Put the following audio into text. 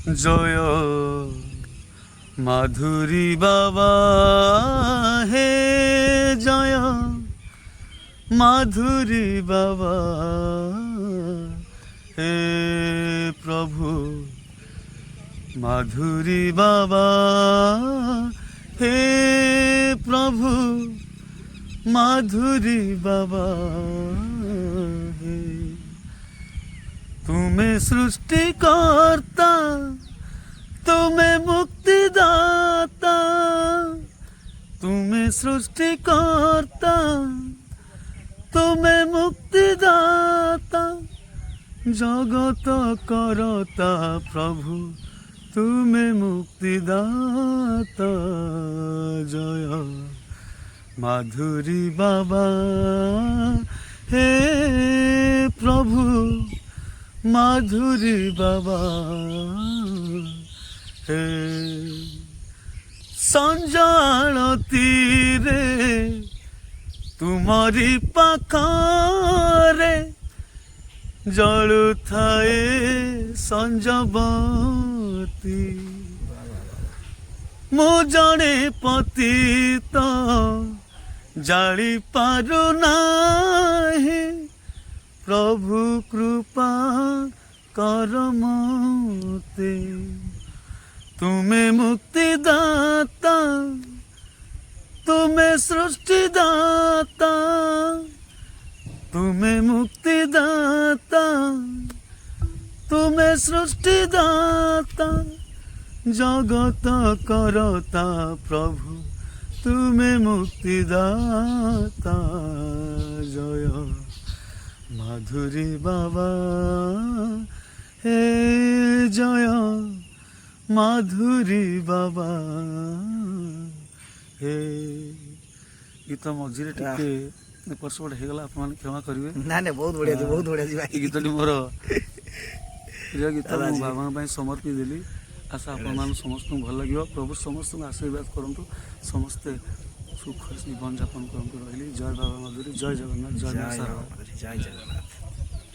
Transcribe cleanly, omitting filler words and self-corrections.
জয় মাধুরী বাবা, হে জয় মাধুরী বাবা, হে প্রভু মাধুরী বাবা, হে প্রভু মাধুরী বাবা, হে তুমি সৃষ্টিকর্তা, তুমি মুক্তিদাতা, তুমি সৃষ্টিকর্তা, তুমি মুক্তিদাতা, জগত করতা প্রভু তুমি মুক্তিদাতা। জয় মাধুরী বাবা, হে প্রভু মাধুরী বাবা, হে সঞ্জাଳ তীরে ତୁମରି ପାଖରେ ଜଳୁଥାଏ ସଞ୍ଜବତୀ। ମୁଁ ଜଣେ ପତିତ ଜାଳି ପାରୁନାହିଁ, ପ୍ରଭୁ କୃପା କର ମୋତେ। ତୁମେ ମୁକ୍ତିଦାତା, ତୁମେ ସୃଷ୍ଟିଦାତା, ତୁମେ ମୁକ୍ତିଦାତା, ତୁମେ ସୃଷ୍ଟିଦାତା, ଜଗତ କରତା ପ୍ରଭୁ ତୁମେ ମୁକ୍ତିଦାତା। ଜୟ ମାଧୁରୀ ବାବା, হে জয় মাধুরী বাবা, হে। গীତ ମଝିରେ ଟିକେ ଏପଟ ସେପଟ ହେଇଗଲା, ଆପଣମାନେ କ୍ଷମା କରିବେ। ନା ନା, ବହୁତ ବଢିଆ ଅଛି, ବହୁତ ବଢିଆ ଅଛି ଭାଇ। ଏ ଗୀତଟି ମୋର ପ୍ରିୟ ଗୀତ, ମୁଁ ବାବାଙ୍କ ପାଇଁ ସମର୍ପି ଦେଲି। ଆଶା ଆପଣମାନଙ୍କୁ ସମସ୍ତଙ୍କୁ ଭଲ ଲାଗିବ। ପ୍ରଭୁ ସମସ୍ତଙ୍କୁ ଆଶୀର୍ବାଦ କରନ୍ତୁ, ସମସ୍ତେ ସୁଖରେ ଜୀବନଯାପନ କରନ୍ତୁ। ରହିଲି। ଜୟ ବାବା ମାଧୁରୀ, ଜୟ ଜଗନ୍ନାଥ, ଜୟ ମା ଶାରଳା। ଜୟ ଜଗନ୍ନାଥ।